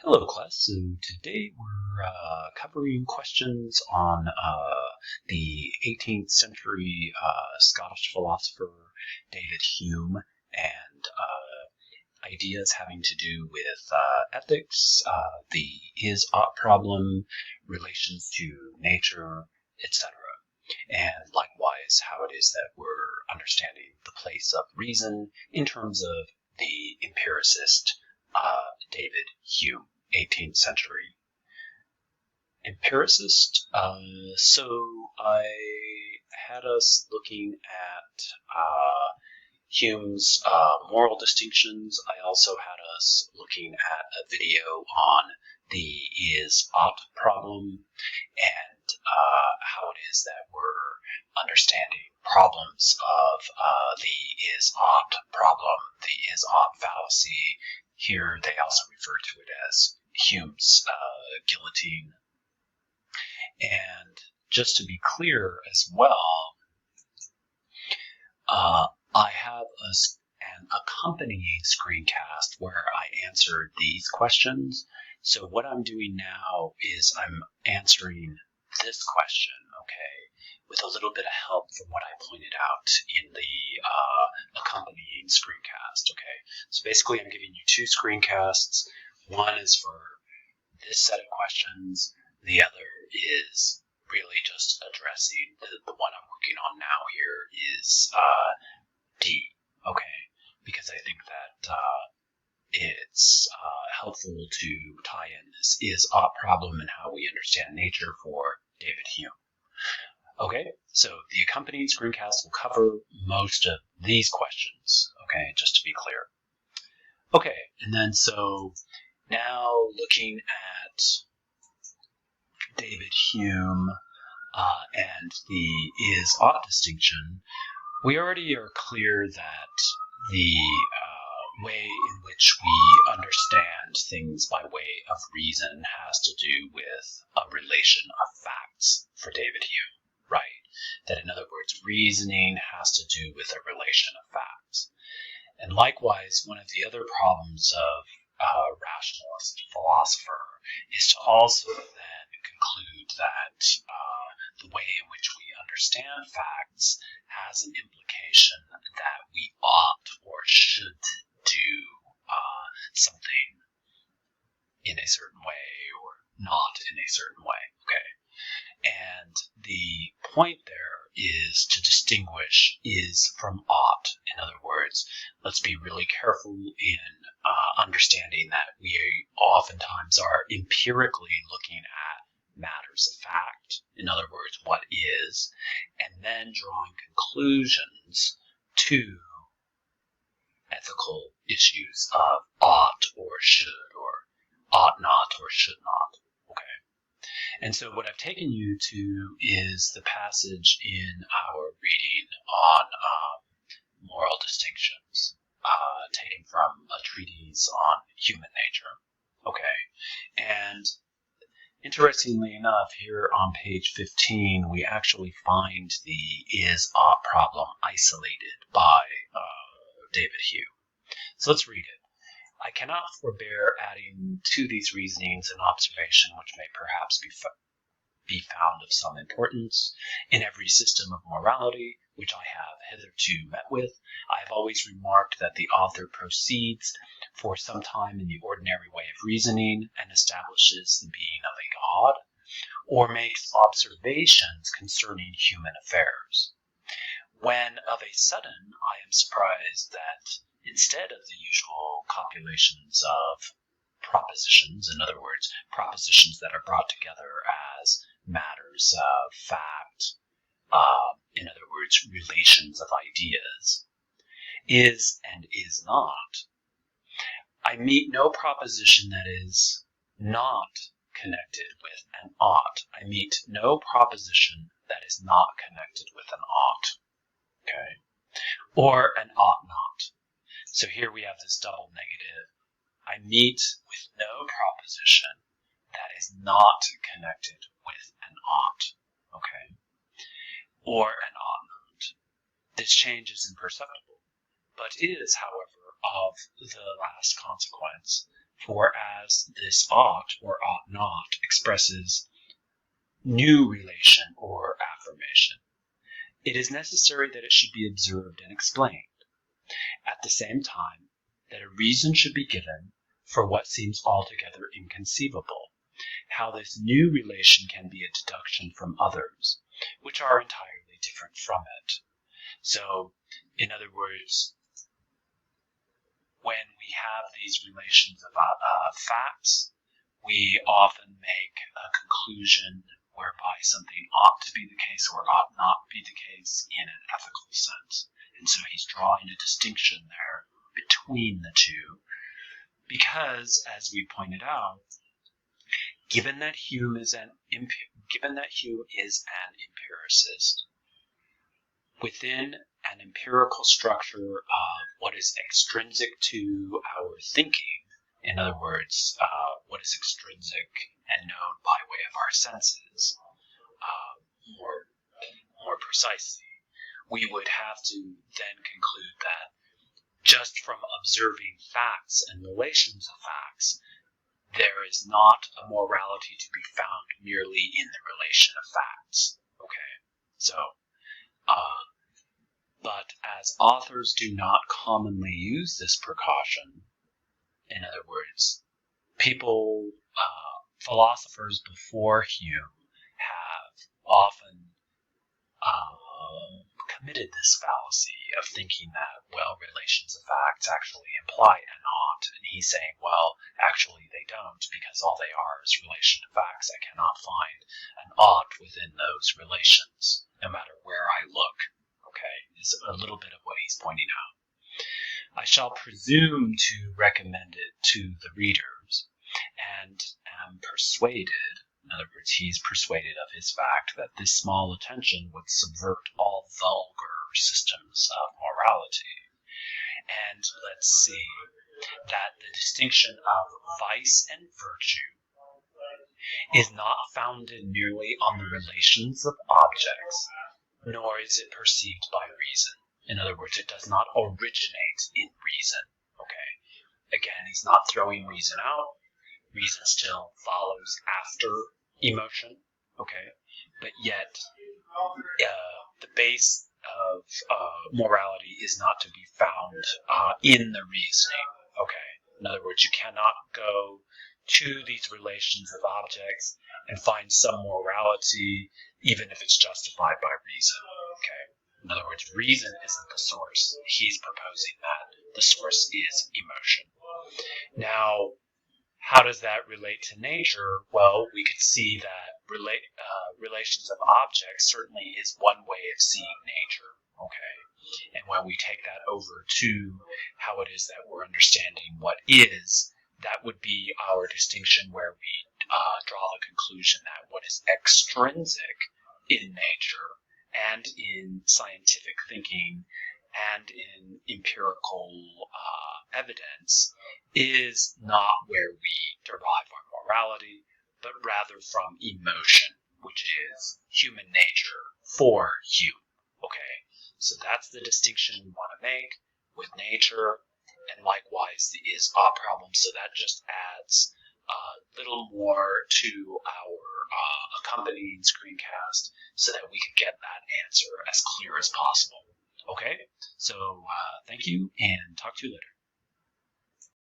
Hello, class. So today we're covering questions on the 18th century Scottish philosopher David Hume and ideas having to do with ethics, the is-ought problem, relations to nature, etc. And likewise, how it is that we're understanding the place of reason in terms of the empiricist David Hume. 18th century empiricist. So I had us looking at Hume's moral distinctions. I also had us looking at a video on the is-ought problem and how it is that we're understanding problems of the is-ought problem, the is-ought fallacy. Here they also refer to it as Hume's guillotine. And just to be clear as well, I have an accompanying screencast where I answered these questions. So what I'm doing now is I'm answering this question, okay, with a little bit of help from what I pointed out in the accompanying screencast, okay? So basically I'm giving you two screencasts. One is for this set of questions. The other is really just addressing the one I'm working on now here is D, okay? Because I think that it's helpful to tie in this is-ought problem and how we understand nature for David Hume. Okay, so the accompanying screencast will cover most of these questions, okay, just to be clear. Okay, and then so now looking at David Hume and the is-ought distinction, we already are clear that the way in which we understand things by way of reason has to do with a relation of facts for David Hume, right? That in other words, reasoning has to do with a relation of facts. And likewise, one of the other problems of a rationalist philosopher is to also then conclude that the way in which we understand facts has an implication that we ought or should do something in a certain way or not in a certain way, okay? And the point there is to distinguish is from ought. In other words, let's be really careful in understanding that we oftentimes are empirically looking at matters of fact, in other words, what is, and then drawing conclusions to ethical issues of ought or should or ought not or should not, okay? And so what I've taken you to is the passage in our reading on moral distinctions, taken from a treatise on human nature, okay? And interestingly enough, here on page 15, we actually find the is-ought problem isolated by David Hume. So let's read it. I cannot forbear adding to these reasonings an observation which may perhaps be found of some importance. In every system of morality which I have hitherto met with, I have always remarked that the author proceeds for some time in the ordinary way of reasoning and establishes the being of a god, or makes observations concerning human affairs. When of a sudden I am surprised that instead of the usual copulations of propositions, in other words, propositions that are brought together as matters of fact, in other words, relations of ideas, is and is not, I meet no proposition that is not connected with an ought. I meet no proposition that is not connected with an ought, okay, or an ought not. So here we have this double negative. I meet with no proposition that is not connected with an ought, okay, or an ought not. This change is imperceptible, but is, however, of the last consequence For as this ought or ought not expresses new relation or affirmation, it is necessary that it should be observed and explained. At the same time, that a reason should be given for what seems altogether inconceivable, how this new relation can be a deduction from others, which are entirely different from it. So, in other words, when we have these relations of facts, we often make a conclusion whereby something ought to be the case or ought not be the case in an ethical sense. And so he's drawing a distinction there between the two because, as we pointed out, given that Hume is an empiricist, within an empirical structure of what is extrinsic to our thinking, in other words, what is extrinsic and known by way of our senses, more precisely, we would have to then conclude that just from observing facts and relations of facts, there is not a morality to be found merely in the relation of facts. Okay, so, but as authors do not commonly use this precaution, in other words, philosophers before Hume have often committed this fallacy of thinking that, well, relations of facts actually imply an ought. And he's saying, well, actually they don't, because all they are is relation to facts. I cannot find an ought within those relations, no matter where I look. Okay, is a little bit of what he's pointing out. I shall presume to recommend it to the readers, and am persuaded, in other words, he's persuaded of his fact, that this small attention would subvert all vulgar systems of morality. And let's see that the distinction of vice and virtue is not founded merely on the relations of objects, nor is it perceived by reason. In other words, it does not originate in reason. Okay? Again, he's not throwing reason out. Reason still follows after emotion, okay? But yet, the base of morality is not to be found in the reasoning, okay? In other words, you cannot go to these relations of objects and find some morality, even if it's justified by reason, okay? In other words, reason isn't the source. He's proposing that the source is emotion. Now, how does that relate to nature? Well, we could see that relations of objects certainly is one way of seeing nature, okay? And when we take that over to how it is that we're understanding what is, that would be our distinction where we draw the conclusion that what is extrinsic in nature and in scientific thinking and in empirical evidence is not where we derive our morality, but rather from emotion, which is human nature for Hume. Okay, so that's the distinction we want to make with nature, and likewise the is-ought problem. So that just adds a little more to our accompanying screencast so that we could get that answer as clear as possible. Okay, so thank you, and talk to you later.